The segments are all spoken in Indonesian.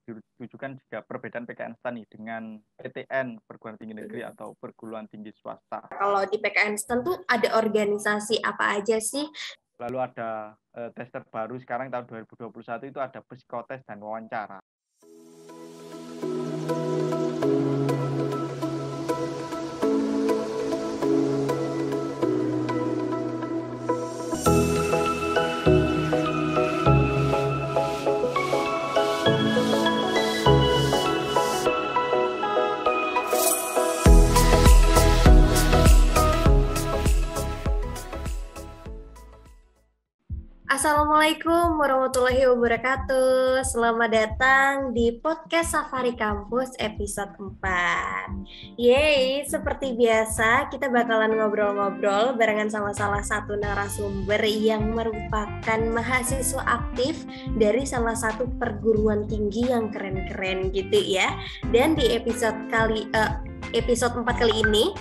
ditujukan juga perbedaan PKN STAN nih dengan PTN, perguruan tinggi negeri atau perguruan tinggi swasta. Kalau di PKN STAN tuh ada organisasi apa aja sih? Lalu ada tes terbaru sekarang tahun 2021 itu ada psikotes dan wawancara. Assalamualaikum warahmatullahi wabarakatuh. Selamat datang di podcast Safari Kampus episode 4. Yeay, seperti biasa kita bakalan ngobrol-ngobrol barengan sama salah satu narasumber yang merupakan mahasiswa aktif dari salah satu perguruan tinggi yang keren-keren gitu ya. Dan di episode 4 kali ini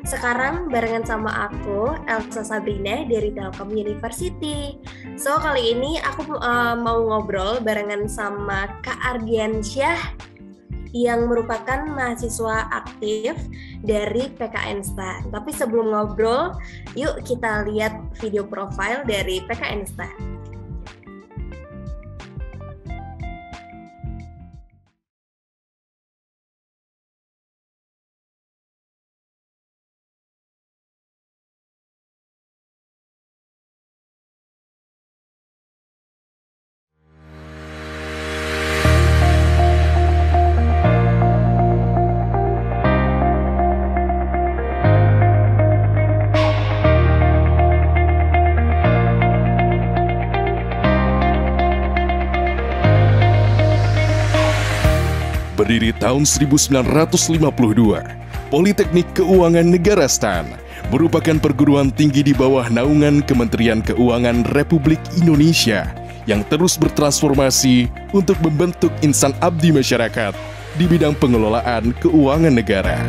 sekarang barengan sama aku, Elsa Sabrina dari Telkom University. So, kali ini aku mau ngobrol barengan sama Kak Ardiansyah yang merupakan mahasiswa aktif dari PKN STAN. Tapi sebelum ngobrol, yuk kita lihat video profile dari PKN STAN. Berdiri tahun 1952, Politeknik Keuangan Negara STAN merupakan perguruan tinggi di bawah naungan Kementerian Keuangan Republik Indonesia yang terus bertransformasi untuk membentuk insan abdi masyarakat di bidang pengelolaan keuangan negara.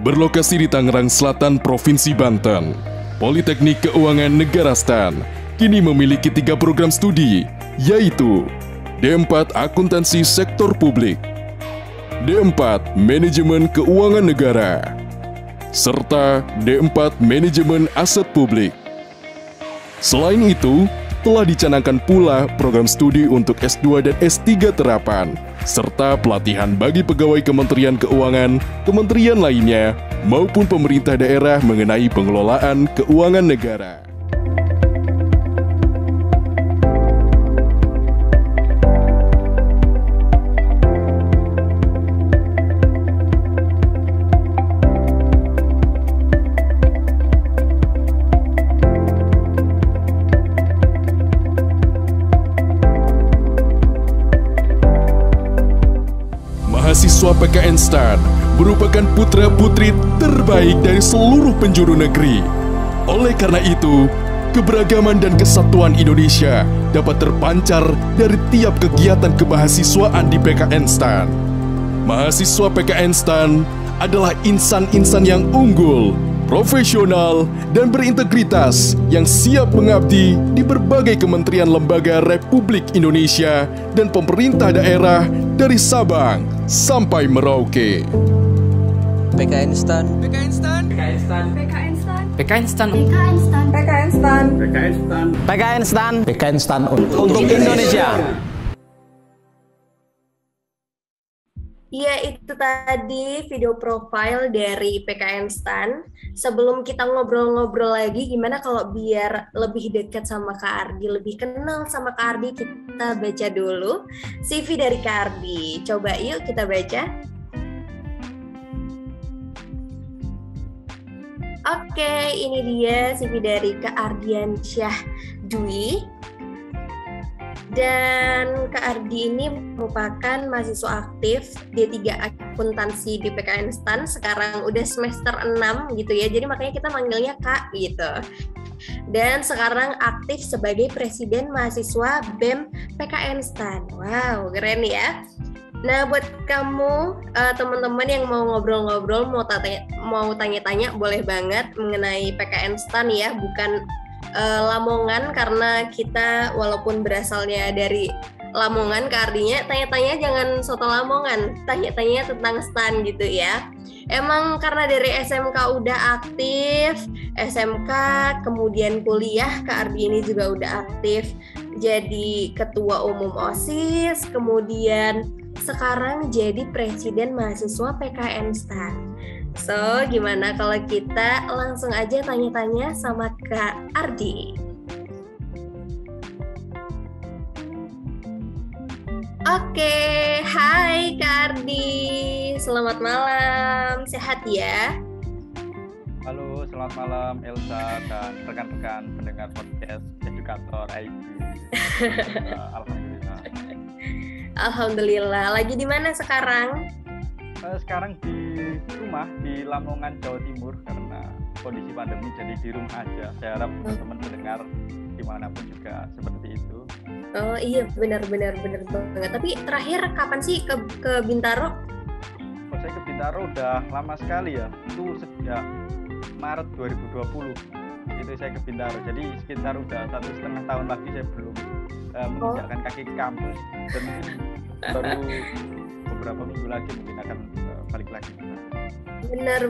Berlokasi di Tangerang Selatan, Provinsi Banten, Politeknik Keuangan Negara STAN kini memiliki 3 program studi, yaitu D4 Akuntansi Sektor Publik, D4 Manajemen Keuangan Negara, serta D4 Manajemen Aset Publik. Selain itu, telah dicanangkan pula program studi untuk S2 dan S3 terapan, serta pelatihan bagi pegawai Kementerian Keuangan, kementerian lainnya, maupun pemerintah daerah mengenai pengelolaan keuangan negara. Mahasiswa PKN STAN merupakan putra-putri terbaik dari seluruh penjuru negeri. Oleh karena itu, keberagaman dan kesatuan Indonesia dapat terpancar dari tiap kegiatan kemahasiswaan di PKN STAN. Mahasiswa PKN STAN adalah insan-insan yang unggul, profesional, dan berintegritas yang siap mengabdi di berbagai kementerian lembaga Republik Indonesia dan pemerintah daerah dari Sabang sampai Merauke. PKN STAN. PKN STAN. PKN STAN. PKN STAN. PKN STAN. PKN STAN. PKN STAN. PKN STAN. PKN STAN. PKN STAN Untuk Indonesia. Ya, itu tadi video profile dari PKN STAN. Sebelum kita ngobrol-ngobrol lagi, gimana kalau biar lebih dekat sama Kak Ardi, lebih kenal sama Kak Ardi, kita baca dulu CV dari Kak Ardi. Coba yuk kita baca. Oke, ini dia CV dari Kak Ardiansyah Dwi. Dan Kak Ardi ini merupakan mahasiswa aktif D3 akuntansi di PKN STAN, sekarang udah semester 6 gitu ya. Jadi makanya kita manggilnya Kak gitu. Dan sekarang aktif sebagai Presiden Mahasiswa BEM PKN STAN. Wow, keren ya. Nah, buat kamu teman-teman yang mau ngobrol-ngobrol, mau tanya-tanya, boleh banget mengenai PKN STAN ya, bukan Lamongan, karena kita walaupun berasalnya dari Lamongan, artinya tanya-tanya jangan soto Lamongan, tanya-tanya tentang STAN gitu ya. Emang karena dari SMK udah aktif, SMK kemudian kuliah, Kak Ardi ini juga udah aktif jadi Ketua Umum OSIS, kemudian sekarang jadi Presiden Mahasiswa PKN STAN. So, gimana kalau kita langsung aja tanya-tanya sama Kak Ardi? Oke, hai Kak Ardi. Selamat malam, sehat ya? Halo, selamat malam Elsa dan rekan-rekan pendengar podcast Edukator IT. Alhamdulillah. Alhamdulillah. Lagi di mana sekarang? Sekarang di rumah di Lamongan, Jawa Timur, karena kondisi pandemi jadi di rumah aja. Saya harap teman-teman mendengar dimanapun juga seperti itu. Oh iya, benar banget. Tapi terakhir kapan sih ke Bintaro? Oh, saya ke Bintaro udah lama sekali ya. Itu sejak Maret 2020 itu saya ke Bintaro. Jadi sekitar udah 1,5 tahun lagi saya belum menginjakkan kaki ke kampus, dan baru beberapa minggu lagi mungkin akan balik lagi. Benar.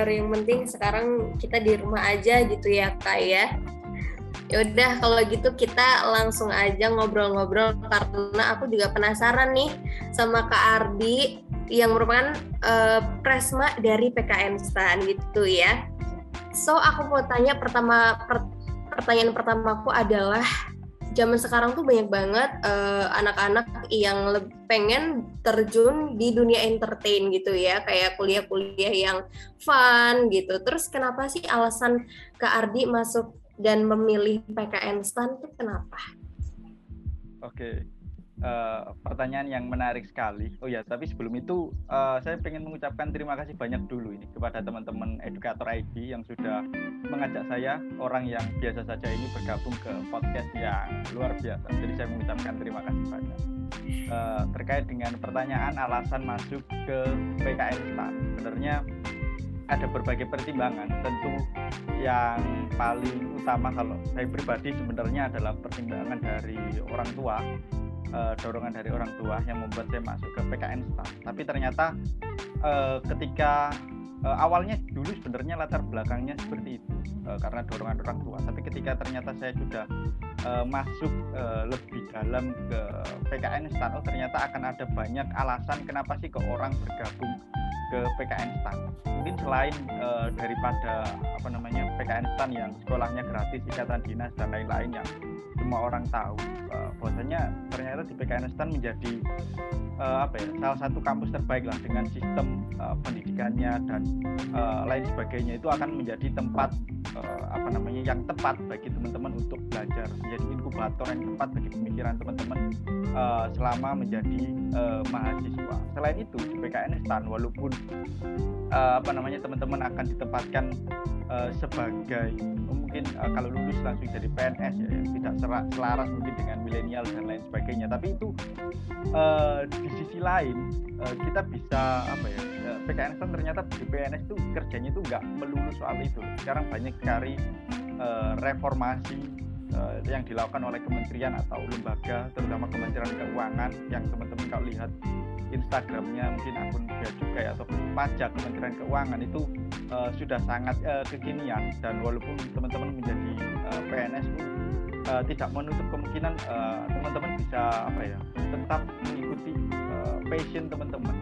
Yang penting sekarang kita di rumah aja gitu ya Kak ya. Yaudah kalau gitu kita langsung aja ngobrol-ngobrol, karena aku juga penasaran nih sama Kak Ardi yang merupakan Presma dari PKN STAN gitu ya. So aku mau tanya pertanyaan pertamaku adalah, zaman sekarang tuh banyak banget anak-anak yang pengen terjun di dunia entertain gitu ya, kayak kuliah-kuliah yang fun gitu. Terus kenapa sih alasan Kak Ardi masuk dan memilih PKN STAN tuh kenapa? Oke, pertanyaan yang menarik sekali. Oh ya, tapi sebelum itu saya ingin mengucapkan terima kasih banyak dulu ini kepada teman-teman Edukator ID yang sudah mengajak saya, orang yang biasa saja ini, bergabung ke podcast yang luar biasa. Jadi saya mengucapkan terima kasih banyak. Terkait dengan pertanyaan alasan masuk ke PKN STAN, sebenarnya ada berbagai pertimbangan. Tentu yang paling utama kalau saya pribadi sebenarnya adalah pertimbangan dari orang tua, dorongan dari orang tua yang membuat saya masuk ke PKN STAN. Tapi ternyata ketika awalnya dulu sebenarnya latar belakangnya seperti itu, karena dorongan orang tua. Tapi ketika ternyata saya sudah masuk lebih dalam ke PKN STAN, ternyata akan ada banyak alasan kenapa sih kok orang bergabung ke PKN STAN. Mungkin selain daripada PKN STAN yang sekolahnya gratis, ikatan dinas dan lain-lain yang semua orang tahu, bahwasanya ternyata di PKN STAN menjadi salah satu kampus terbaik lah, dengan sistem pendidikannya dan lain sebagainya. Itu akan menjadi tempat yang tepat bagi teman-teman untuk belajar, menjadi inkubator yang tepat bagi pemikiran teman-teman selama menjadi mahasiswa. Selain itu di PKN STAN, walaupun teman-teman akan ditempatkan sebagai mungkin kalau lulus langsung jadi PNS ya, yang tidak selaras mungkin dengan milenial dan lain sebagainya, tapi itu di sisi lain kita bisa PKN STAN ternyata di PNS itu kerjanya itu nggak melulu soal itu. Sekarang banyak sekali reformasi yang dilakukan oleh kementerian atau lembaga, terutama Kementerian Keuangan, yang teman-teman kalau lihat Instagramnya mungkin akun bea cukai atau pajak Kementerian Keuangan itu sudah sangat kekinian. Dan walaupun teman-teman menjadi PNS tidak menutup kemungkinan teman-teman bisa tetap mengikuti passion teman-teman.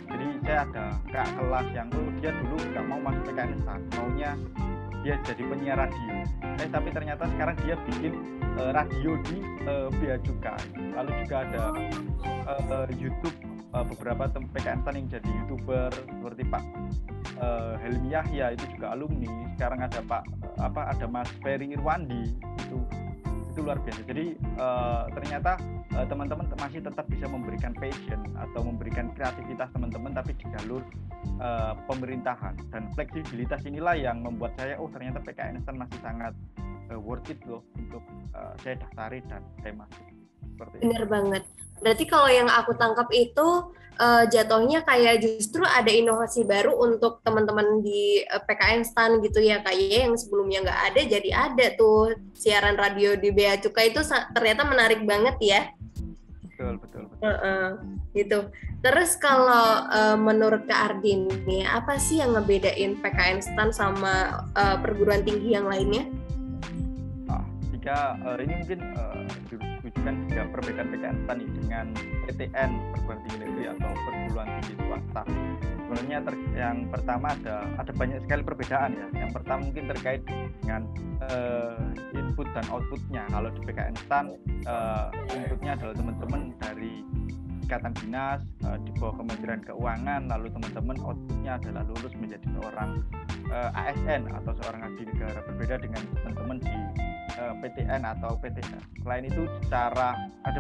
Jadi saya ada kak kelas yang dia dulu nggak mau masuk PKN STAN, maunya dia jadi penyiar radio. Tapi ternyata sekarang dia bikin radio di bea cukai. Lalu juga ada YouTube, beberapa PKN STAN yang jadi YouTuber seperti Pak Helmi Yahya, itu juga alumni. Sekarang ada ada Mas Ferry Irwandi, itu itu luar biasa. Jadi ternyata teman-teman masih tetap bisa memberikan passion atau memberikan kreativitas teman-teman, tapi di jalur pemerintahan. Dan fleksibilitas inilah yang membuat saya, ternyata PKN Instan masih sangat worth it loh untuk saya daftari dan saya masuk. Bener banget. Berarti kalau yang aku tangkap itu jatuhnya kayak justru ada inovasi baru untuk teman-teman di PKN Instan gitu ya, kayak yang sebelumnya nggak ada jadi ada tuh siaran radio di Bea Cukai itu ternyata menarik banget ya. Betul. Gitu. Terus kalau menurut Kak Ardin nih, apa sih yang ngebedain PKN Instan sama perguruan tinggi yang lainnya? Jika ini mungkin ditujukan jika perbedaan PKN Instan dengan PTN perguruan tinggi negeri atau perguruan tinggi swasta. Sebenarnya yang pertama ada banyak sekali perbedaan ya. Yang pertama mungkin terkait dengan input dan outputnya. Kalau di PKN Instan inputnya adalah teman-teman dari ikatan dinas di bawah Kementerian Keuangan, lalu teman-teman outputnya adalah lulus menjadi seorang ASN atau seorang abdi negara. Berbeda dengan teman-teman di PTN atau PTN. Selain itu secara ada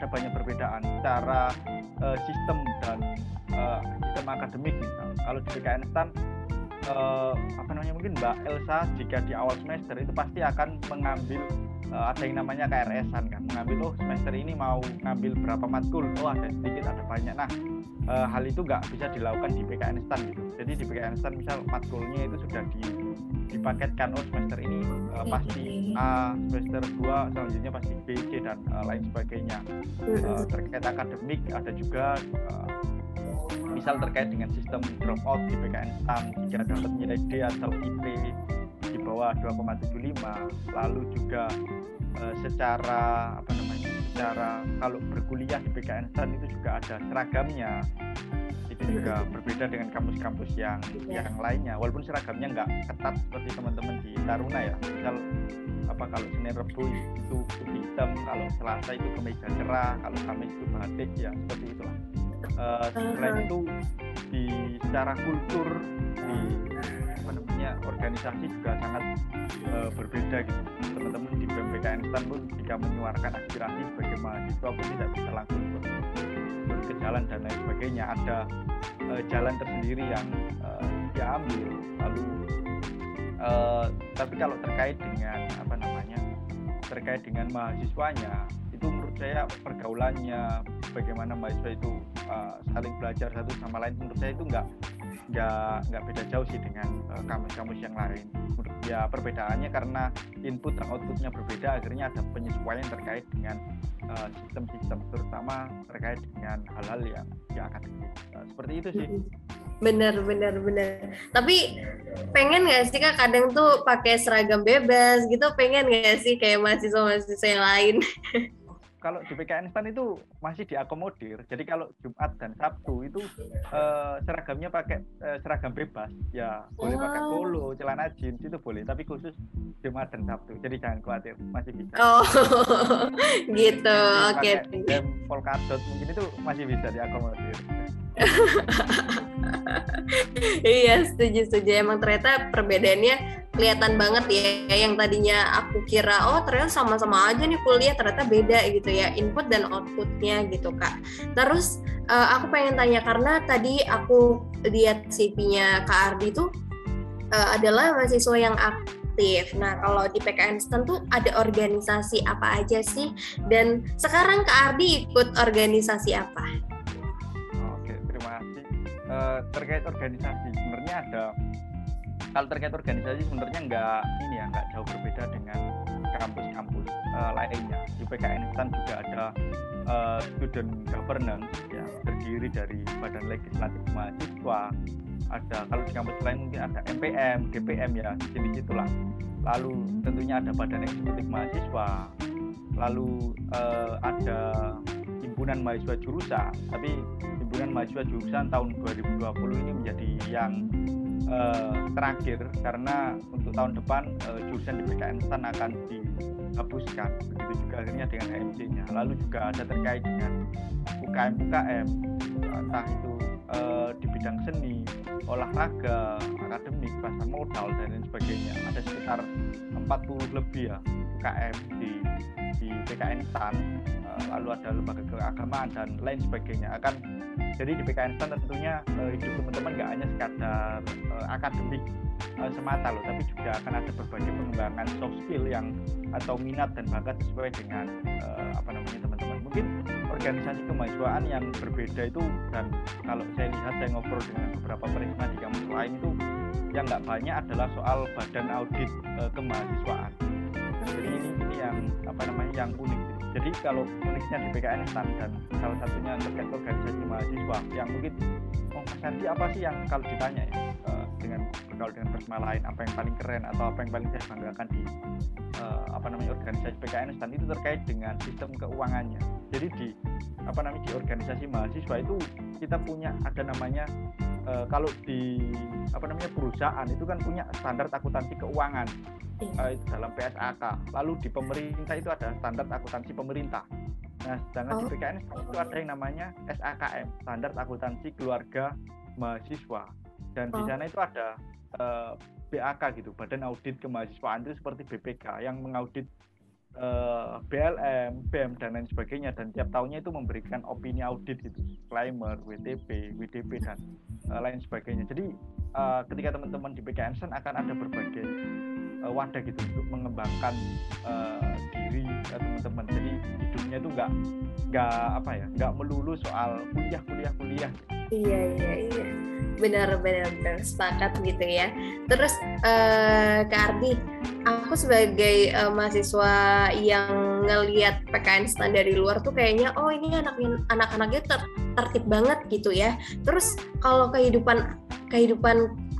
banyak perbedaan secara sistem dan sistem akademik misal. Kalau di PKN Instan mungkin Mbak Elsa jika di awal semester itu pasti akan mengambil ada yang namanya KRS-an kan, mengambil semester ini mau ngambil berapa matkul, ada sedikit ada banyak. Nah hal itu nggak bisa dilakukan di PKN Instan gitu. Jadi di PKN Instan misal matkulnya itu sudah dipaketkan, semester ini pasti A, semester 2 selanjutnya pasti B, C dan lain sebagainya. Terkait akademik ada juga misal terkait dengan sistem dropout di PKN Instan, jika dapat nilai D atau IP di bawah 2,75, lalu juga secara kalau berkuliah di PKN Instan itu juga ada seragamnya. Itu juga berbeda dengan kampus-kampus yang lainnya, walaupun seragamnya nggak ketat seperti teman-teman di Taruna ya. Misal kalau Senin Rebu itu putih hitam, kalau Selasa itu kemeja cerah, kalau Kamis itu batik ya, seperti itulah. Selain itu secara kultur di organisasi juga sangat berbeda gitu. Teman-teman di PKN Instan pun jika menyuarakan aspirasi sebagai mahasiswa pun tidak bisa langsung ke jalan dan lain sebagainya. Ada jalan tersendiri yang diambil. Lalu tapi kalau terkait dengan mahasiswanya, itu menurut saya pergaulannya, bagaimana mahasiswa itu saling belajar satu sama lain, menurut saya itu nggak beda jauh sih dengan kampus-kampus yang lain. Ya perbedaannya karena input dan outputnya berbeda, akhirnya ada penyesuaian terkait dengan sistem-sistem, terutama terkait dengan hal-hal yang akademik. Seperti itu sih. Bener. Tapi pengen nggak sih Kak kadang tuh pakai seragam bebas gitu, pengen nggak sih kayak mahasiswa-mahasiswa yang lain? Kalau di PKN Instan itu masih diakomodir. Jadi kalau Jumat dan Sabtu itu seragamnya pakai seragam bebas. Ya boleh pakai polo, celana jeans itu boleh. Tapi khusus Jumat dan Sabtu. Jadi jangan khawatir, masih bisa. Gitu. Oke. Polkadot mungkin itu masih bisa diakomodir. Iya, setuju. Emang ternyata perbedaannya kelihatan banget ya. Yang tadinya aku kira ternyata sama-sama aja nih kuliah, ternyata beda gitu ya, input dan outputnya gitu Kak. Terus aku pengen tanya, karena tadi aku lihat CV-nya Kak Ardi tuh adalah mahasiswa yang aktif. Nah kalau di PKN Instan tuh ada organisasi apa aja sih? Dan sekarang Kak Ardi ikut organisasi apa? Terkait organisasi sebenarnya kalau terkait organisasi sebenarnya nggak jauh berbeda dengan kampus-kampus lainnya. Di PKN Instan juga ada student governance yang terdiri dari badan legislatif mahasiswa. Ada kalau di kampus lain mungkin ada MPM, DPM ya, di situlah. Lalu tentunya ada badan eksekutif mahasiswa. Lalu ada himpunan mahasiswa jurusan, tapi himpunan mahasiswa jurusan tahun 2020 ini menjadi yang terakhir karena untuk tahun depan jurusan di PKN Instan akan dihapuskan. Begitu juga akhirnya dengan HMC-nya. Lalu juga ada terkait dengan UKM, entah itu di bidang seni, olahraga, akademik, pasar modal dan lain sebagainya. Ada sekitar 40 lebih ya UKM di di PKN STAN, lalu ada lembaga keagamaan dan lain sebagainya. Jadi di PKN STAN tentunya hidup teman-teman nggak hanya sekadar akademik semata loh, tapi juga akan ada berbagai pengembangan soft skill atau minat dan bakat sesuai dengan teman-teman. Mungkin organisasi kemahasiswaan yang berbeda itu, dan kalau saya lihat, saya ngobrol dengan beberapa perisma di kampus lain itu, yang nggak banyak adalah soal badan audit kemahasiswaan. Jadi ini yang unik. Jadi kalau uniknya di PKN STAN dan salah satunya terkait organisasi mahasiswa yang mungkin Mas Andi apa sih yang kalau ditanya ya dengan bergaul dengan perisma lain, apa yang paling keren atau apa yang paling saya banggakan di organisasi PKN STAN itu terkait dengan sistem keuangannya. Jadi di organisasi mahasiswa itu kita punya ada namanya kalau di perusahaan itu kan punya standar akuntansi keuangan itu dalam PSAK. Lalu di pemerintah itu ada standar akuntansi pemerintah. Nah, sedangkan di PKN itu ada yang namanya SAKM, standar akuntansi keluarga mahasiswa. Dan di sana itu ada BAK gitu, Badan Audit Kemahasiswaan, itu seperti BPK yang mengaudit BLM, BEM dan lain sebagainya, dan tiap tahunnya itu memberikan opini audit gitu, disclaimer, WTP, WDP dan lain sebagainya. Jadi ketika teman-teman di PKN STAN akan ada berbagai wadah gitu untuk mengembangkan diri teman-teman. Jadi hidupnya itu nggak melulu soal kuliah. Iya. Benar sepakat gitu ya. Terus Kak Ardi, aku sebagai mahasiswa yang ngelihat PKN STAN dari luar tuh kayaknya ini anak-anaknya tertib banget gitu ya. Terus kalau kehidupan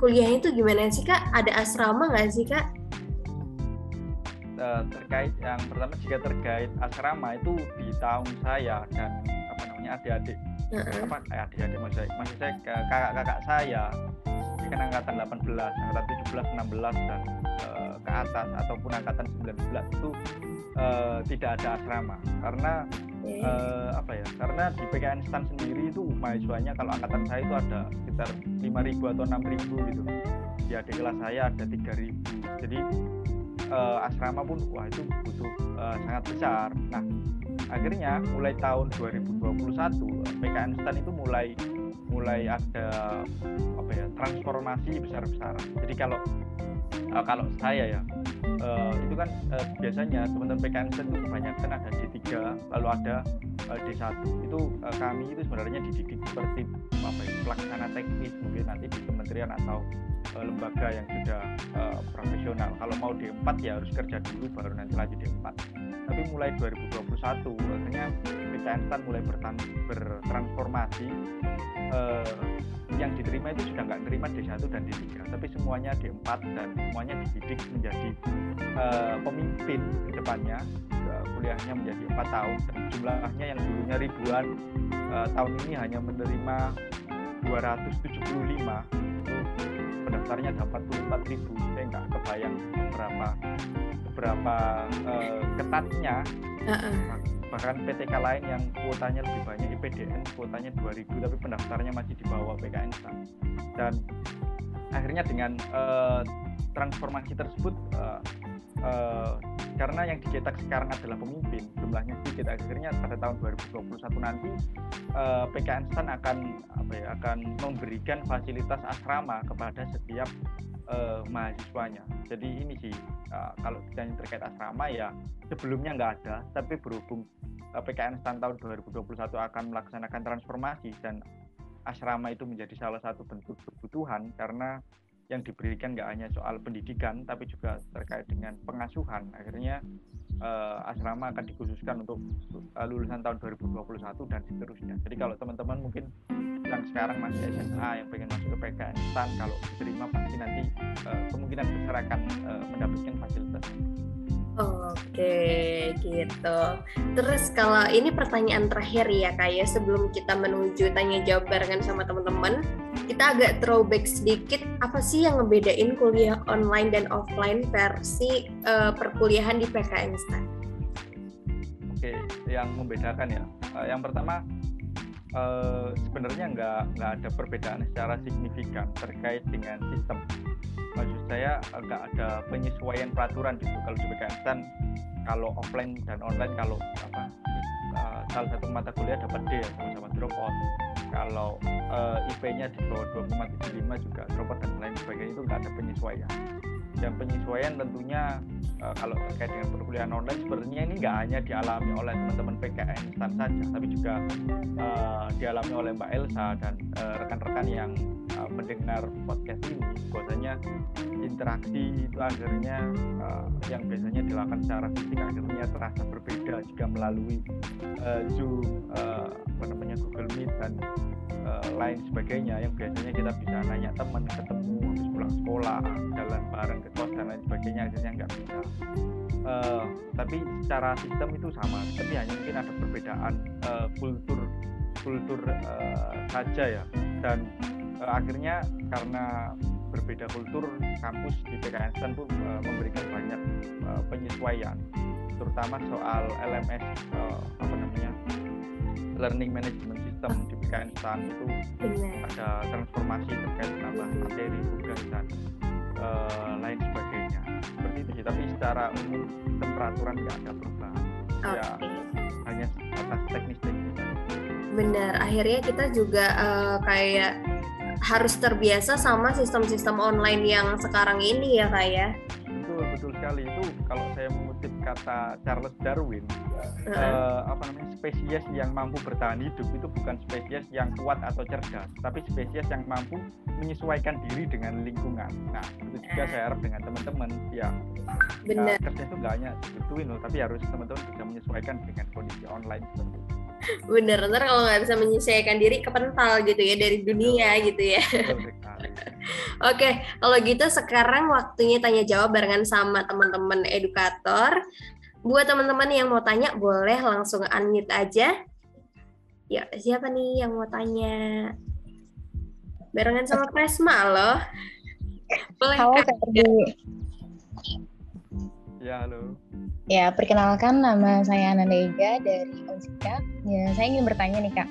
kuliahnya itu gimana sih Kak? Ada asrama nggak sih Kak? Terkait yang pertama, jika terkait asrama itu di tahun saya dan adik-adik maksud saya kakak saya, ini kan angkatan 18, angkatan 17, 16 dan ke atas ataupun angkatan 19 itu tidak ada asrama karena karena di PKN STAN sendiri itu mahasiswanya kalau angkatan saya itu ada sekitar 5.000 atau 6.000 gitu. Di adik kelas saya ada 3.000. Jadi asrama pun itu butuh sangat besar. Nah, akhirnya mulai tahun 2021 PKN STAN itu mulai ada transformasi besar-besaran. Jadi kalau saya ya itu kan biasanya teman-teman PKN STAN itu kebanyakan ada D3 lalu ada D1. Itu kami itu sebenarnya dididik seperti pelaksana teknis mungkin nanti di kementerian atau lembaga yang sudah profesional. Kalau mau D4 ya harus kerja dulu baru nanti lanjut D4. Tapi mulai 2021 akhirnya PKN STAN mulai bertransformasi. Yang diterima itu sudah nggak menerima D1 dan D3, tapi semuanya D4 dan semuanya dididik menjadi pemimpin ke depannya. Kuliahnya menjadi 4 tahun dan jumlahnya yang dulunya ribuan, tahun ini hanya menerima 275. Pendaftarnya ada 44.000. Saya nggak kebayang berapa ketatnya. Bahkan PTK lain yang kuotanya lebih banyak, IPDN kuotanya 2.000 tapi pendaftarnya masih di bawah PKN STAN. Dan akhirnya dengan transformasi tersebut karena yang dicetak sekarang adalah pemimpin, jumlahnya sedikit, akhirnya pada tahun 2021 nanti PKN STAN akan memberikan fasilitas asrama kepada setiap mahasiswanya. Jadi ini sih kalau ditanya terkait asrama ya sebelumnya nggak ada, tapi berhubung PKN STAN tahun 2021 akan melaksanakan transformasi dan asrama itu menjadi salah satu bentuk kebutuhan karena yang diberikan nggak hanya soal pendidikan tapi juga terkait dengan pengasuhan. Akhirnya asrama akan dikhususkan untuk lulusan tahun 2021 dan seterusnya. Jadi kalau teman-teman mungkin yang sekarang masih SMA yang pengen masuk ke PKN STAN, kalau diterima pasti nanti kemungkinan besar akan mendapatkan fasilitas. Oke, gitu. Terus kalau ini pertanyaan terakhir ya Kak ya, sebelum kita menuju tanya jawab barengan sama teman-teman, kita agak throwback sedikit, apa sih yang ngebedain kuliah online dan offline versi perkuliahan di PKN STAN? Oke, yang membedakan ya. Yang pertama sebenarnya nggak ada perbedaan secara signifikan terkait dengan sistem. Maksud saya nggak ada penyesuaian peraturan gitu. Kalau di PKN STAN kalau offline dan online, kalau salah satu mata kuliah dapat D ya, sama-sama drop out. Kalau IP-nya di bawah 2,75 juga drop out dan lain sebagainya, itu nggak ada penyesuaian. Dan penyesuaian tentunya kalau terkait dengan perkuliahan online sebenarnya ini nggak hanya dialami oleh teman-teman PKN instan saja, tapi juga dialami oleh Mbak Elsa dan rekan-rekan yang mendengar podcast ini. Bahwasanya interaksi itu akhirnya yang biasanya dilakukan secara fisik akhirnya terasa berbeda jika melalui Zoom, Google Meet dan lain sebagainya, yang biasanya kita bisa nanya teman, ketemu habis pulang sekolah, jalan bareng ke kos dan lain sebagainya, akhirnya nggak bisa. Tapi secara sistem itu sama, tapi hanya mungkin ada perbedaan kultur saja ya. Dan akhirnya karena berbeda kultur, kampus di PKN Instan pun memberikan banyak penyesuaian, terutama soal LMS, Learning Management System di PKN Instan itu ada transformasi terkait penambahan materi, tugas dan lain sebagainya. Seperti itu sih, tapi secara umum peraturan nggak ada perubahan. Ya hanya atas teknis-teknis. Benar, akhirnya kita juga kayak harus terbiasa sama sistem-sistem online yang sekarang ini ya Kak ya. Betul sekali. Itu kalau saya mengutip kata Charles Darwin, spesies yang mampu bertahan hidup itu bukan spesies yang kuat atau cerdas, tapi spesies yang mampu menyesuaikan diri dengan lingkungan. Nah, itu juga saya harap dengan teman-teman ya. Benar. Kerja itu nggak hanya digituin loh, tapi harus teman-teman bisa menyesuaikan dengan kondisi online seperti itu. Bener, ntar kalau nggak bisa menyesuaikan diri kepental gitu ya dari dunia gitu ya. Oke, kalau gitu sekarang waktunya tanya jawab barengan sama teman-teman edukator. Buat teman-teman yang mau tanya boleh langsung unmute aja. Ya, siapa nih yang mau tanya? Barengan sama Presma loh. Boleh. Halo Kak Ardi. Ya, halo. Ya, perkenalkan nama saya Ananda Ega dari Unsika. Ya, saya ingin bertanya nih Kak.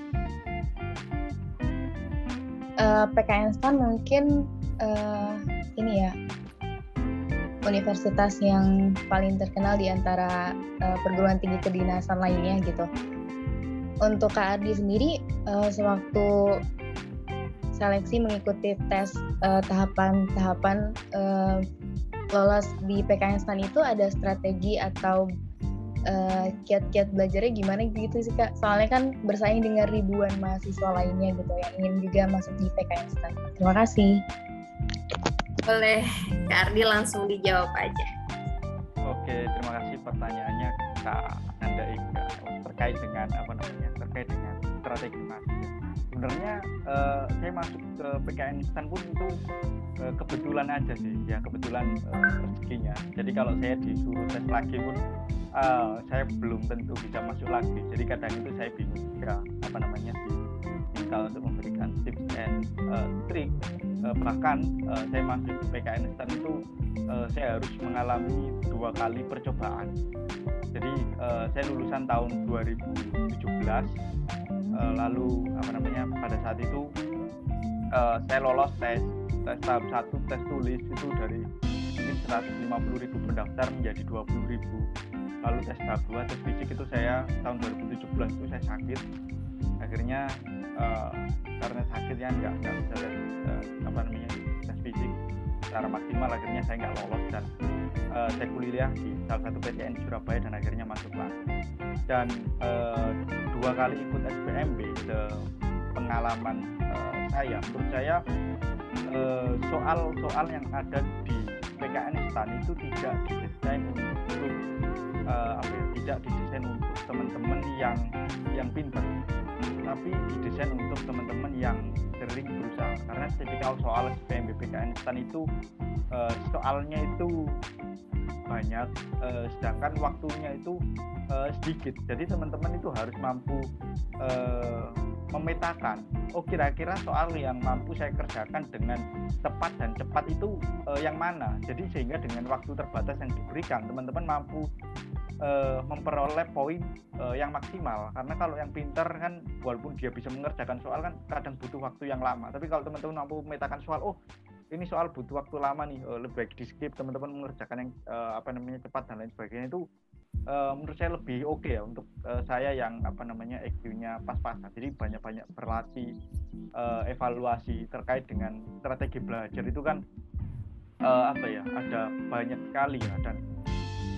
PKN Instan mungkin ini ya, universitas yang paling terkenal di antara perguruan tinggi kedinasan lainnya gitu. Untuk Kak Ardi sendiri, sewaktu seleksi mengikuti tes tahapan-tahapan lolos di PKN Instan itu ada strategi atau kiat-kiat belajarnya gimana gitu sih Kak? Soalnya kan bersaing dengan ribuan mahasiswa lainnya gitu yang ingin juga masuk di PKN Instan. Terima kasih. Boleh, Kak Ardi langsung dijawab aja. Oke, terima kasih pertanyaannya Kak Nanda Ika terkait dengan strategi mahasiswa. Sebenarnya saya masuk ke PKN Instan pun itu kebetulan aja sih, ya kebetulan rezekinya. Jadi kalau saya disuruh tes lagi pun saya belum tentu bisa masuk lagi. Jadi kadang itu saya bingung juga diminta untuk memberikan tips and trik. Bahkan saya masuk ke PKN Instan itu saya harus mengalami 2 kali percobaan. Jadi saya lulusan tahun 2017, lalu pada saat itu saya lolos tes tahap 1, tes tulis itu dari mungkin 150.000 pendaftar menjadi 20.000. Lalu tes tahap 2, tes fisik itu saya tahun 2017 itu saya sakit. Akhirnya karena sakitnya nggak bisa tes fisik secara maksimal, akhirnya saya nggak lolos dan saya kuliah di salah satu PTN di Surabaya dan akhirnya masuk lagi. Dan 2 kali ikut SPMB, pengalaman saya, menurut saya soal yang ada di PKN Instan itu tidak didesain untuk teman-teman yang pintar, tapi didesain untuk teman-teman yang sering berusaha. Karena tipikal soal SPMB PKN Instan itu soalnya itu banyak, sedangkan waktunya itu sedikit. Jadi teman-teman itu harus mampu memetakan, kira-kira soal yang mampu saya kerjakan dengan tepat dan cepat itu yang mana. Jadi sehingga dengan waktu terbatas yang diberikan, teman-teman mampu memperoleh poin yang maksimal. Karena kalau yang pintar kan walaupun dia bisa mengerjakan soal kan kadang butuh waktu yang lama. Tapi kalau teman-teman mampu memetakan soal, ini soal butuh waktu lama nih, lebih baik di skip, teman-teman mengerjakan yang cepat dan lain sebagainya, itu menurut saya lebih oke ya untuk saya yang EQ-nya pas-pasan. Jadi banyak-banyak berlatih, evaluasi terkait dengan strategi belajar itu kan ada banyak sekali ya, dan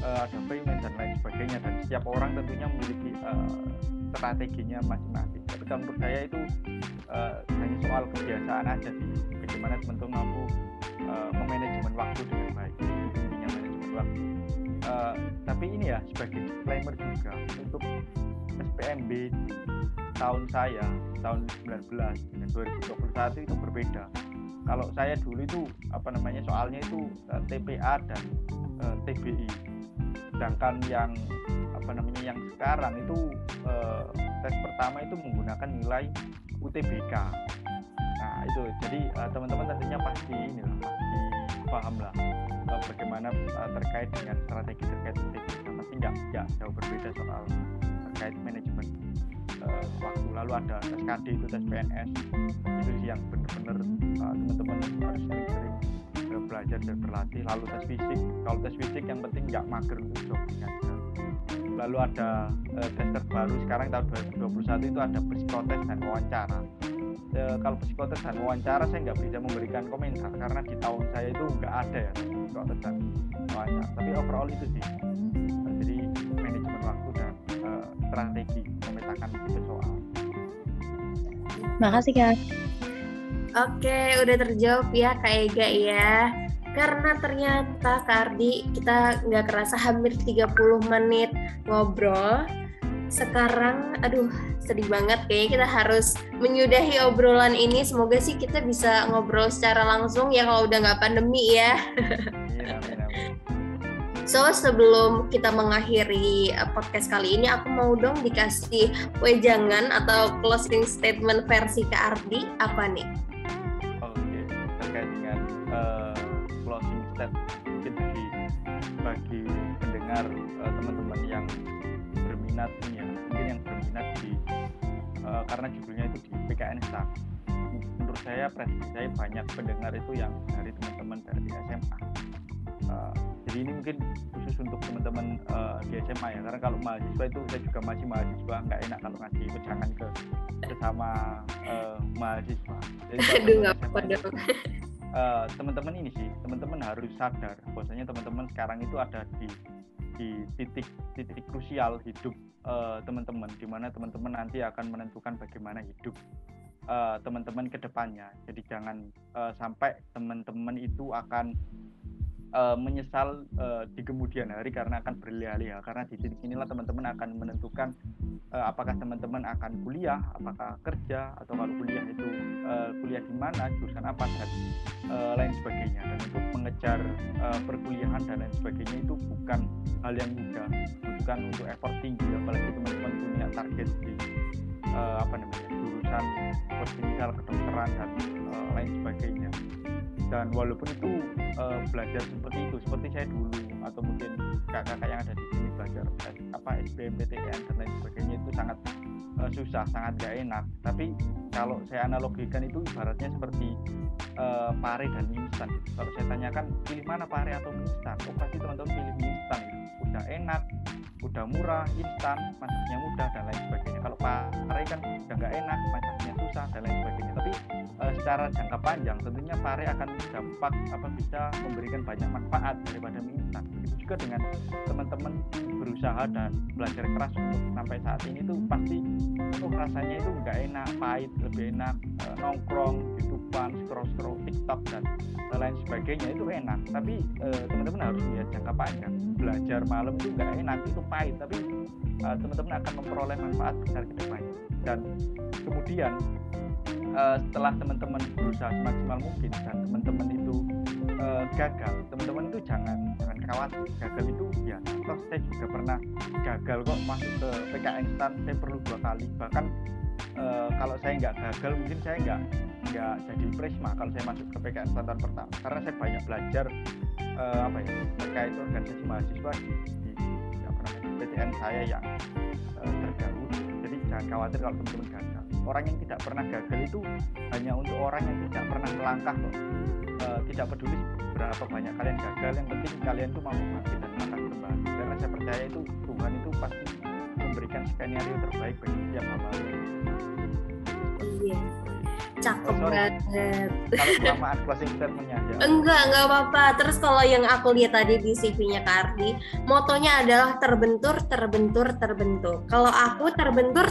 ada payment dan lain sebagainya, dan setiap orang tentunya memiliki strateginya masing-masing. Tapi kalau menurut saya itu hanya soal kebiasaan aja sih, bagaimana teman-teman mampu memanajemen waktu dengan baik, intinya manajemen waktu. Tapi ini ya sebagai disclaimer juga, untuk SPMB tahun 19 dengan 2021 itu berbeda. Kalau saya dulu itu soalnya itu TPA dan TBI, sedangkan yang yang sekarang itu tes pertama itu menggunakan nilai UTBK. Nah itu jadi teman-teman tentunya pasti paham lah bagaimana terkait dengan strategi terkait UTBK. Pasti nggak jauh berbeda soal terkait manajemen waktu. Lalu ada tes KD, itu tes PNS, itu sih yang benar-benar teman-teman harus sering-sering belajar dan berlatih. Lalu tes fisik, kalau tes fisik yang penting nggak mager untuk jogging aja. Lalu ada tes terbaru sekarang tahun 2021 itu ada psikotes dan wawancara. Kalau psikotes dan wawancara saya nggak bisa memberikan komentar karena di tahun saya itu nggak ada ya psikotes dan wawancara. Tapi overall itu sih, jadi manajemen waktu dan strategi memetakan tipe soal. Makasih Kak. Oke, udah terjawab ya Kak Ega ya. Karena ternyata Kak Ardi, kita nggak kerasa hampir 30 menit ngobrol. Sekarang, sedih banget kayaknya kita harus menyudahi obrolan ini. Semoga sih kita bisa ngobrol secara langsung ya kalau udah nggak pandemi ya. So, sebelum kita mengakhiri podcast kali ini, aku mau dong dikasih wejangan atau closing statement versi Kak Ardi, apa nih? Oke, terkait dengan closing statement mungkin bagi pendengar teman-teman yang berminat ini ya, mungkin yang berminat di karena judulnya itu di PKN STAN. Menurut saya, prediksi saya banyak pendengar itu yang dari teman-teman dari SMA. Jadi ini mungkin khusus untuk teman-teman di SMA ya, karena kalau mahasiswa itu saya juga masih mahasiswa, nggak enak kalau ngasih wejangan ke sesama mahasiswa. Jadi teman-teman ini sih, teman-teman harus sadar bahwasanya teman-teman sekarang itu ada di titik krusial hidup teman-teman, di mana teman-teman nanti akan menentukan bagaimana hidup teman-teman ke depannya. Jadi jangan sampai teman-teman itu akan menyesal di kemudian hari karena akan berlihat-lihat, karena di titik inilah teman-teman akan menentukan apakah teman-teman akan kuliah, apakah kerja, atau kalau kuliah itu kuliah di mana, jurusan apa, dan lain sebagainya. Dan untuk mengejar perkuliahan dan lain sebagainya itu bukan hal yang mudah, bukan untuk effort tinggi, apalagi teman-teman punya target di jurusan seperti misal kedokteran dan lain sebagainya. Dan walaupun itu belajar seperti itu, seperti saya dulu atau mungkin kakak-kakak yang ada di sini belajar SBMPTN dan lain sebagainya, itu sangat susah, sangat gak enak. Tapi kalau saya analogikan itu ibaratnya seperti pare dan mie instan. Kalau saya tanyakan pilih mana, pare atau mie instan, pasti teman-teman pilih mie instan. Udah enak, udah murah, instan, masaknya mudah dan lain sebagainya. Kalau pare kan udah gak enak, masaknya susah dan lain sebagainya. Tapi secara jangka panjang tentunya pare akan bisa memberikan banyak manfaat daripada mie instan. Begitu juga dengan teman-teman berusaha dan belajar keras untuk sampai saat ini tuh pasti rasanya itu nggak enak, pahit, lebih enak nongkrong, YouTubean, scroll TikTok dan lain sebagainya itu enak. Tapi teman-teman harus lihat jangka panjang. Belajar malam itu nggak enak, itu pahit, tapi teman-teman akan memperoleh manfaat besar ke depannya. Dan kemudian setelah teman-teman berusaha semaksimal mungkin dan teman-teman itu gagal, teman-teman itu jangan khawatir. Gagal itu biasa. Toh saya juga pernah gagal kok masuk ke PKN STAN, saya perlu 2 kali. Bahkan kalau saya nggak gagal mungkin saya nggak jadi Prisma kalau saya masuk ke PKN STAN tahun pertama, karena saya banyak belajar terkait organisasi mahasiswa di PTN saya yang terdahulu. Jadi jangan khawatir kalau teman-teman gagal. orang yang tidak pernah gagal itu hanya untuk orang yang tidak pernah melangkah kok. Tidak peduli berapa banyak kalian gagal, yang penting kalian tuh mau bangkit dan melangkah kembali. Karena saya percaya itu Tuhan itu pasti memberikan skenario terbaik bagi setiap hamba. Iya. Cakep banget. Kalau kelamaan closing statement-nya ya. Enggak apa-apa. Terus kalau yang aku lihat tadi di CV-nya Kak Ardi, motonya adalah terbentur. Kalau aku terbentur,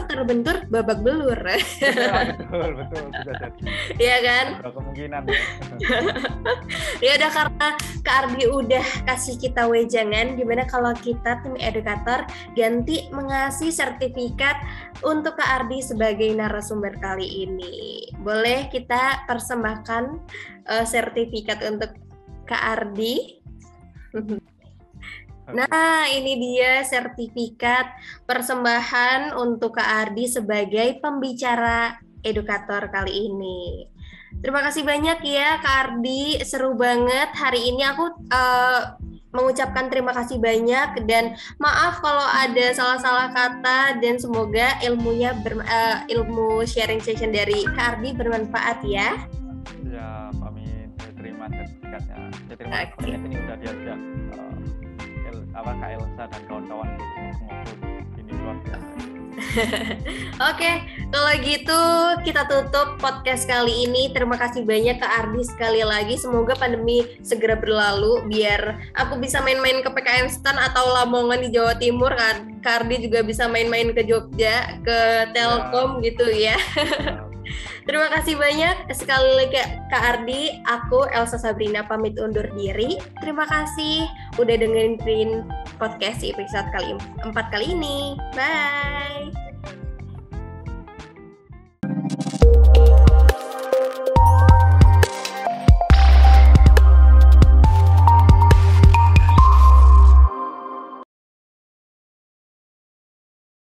babak belur. Betul, sudah jadi. Iya kan? Ada kemungkinan. Ya udah, karena Kak Ardi udah kasih kita wejangan, gimana kalau kita tim edukator ganti mengasih sertifikat untuk Kak Ardi sebagai narasumber kali ini. Boleh kita persembahkan sertifikat untuk Kak Ardi? Nah, ini dia sertifikat persembahan untuk Kak Ardi sebagai pembicara edukator kali ini. Terima kasih banyak ya Kak Ardi, seru banget hari ini. Aku mengucapkan terima kasih banyak dan maaf kalau ada salah-salah kata, dan semoga ilmu sharing session dari Kak Ardi bermanfaat ya. Ya, amin. Saya terima sertifikatnya. Saya terima kasih ini udah diajak Kak Elsa dan kawan-kawan ngobrol ini luar biasa. Oke, kalau gitu kita tutup podcast kali ini. Terima kasih banyak Kak Ardi sekali lagi. Semoga pandemi segera berlalu biar aku bisa main-main ke PKN Stan atau Lamongan di Jawa Timur. Kak Ardi juga bisa main-main ke Jogja, ke Telkom gitu ya. Terima kasih banyak sekali lagi Kak Ardi. Aku Elsa Sabrina pamit undur diri. Terima kasih udah dengerin podcast episode 4 kali ini. Bye.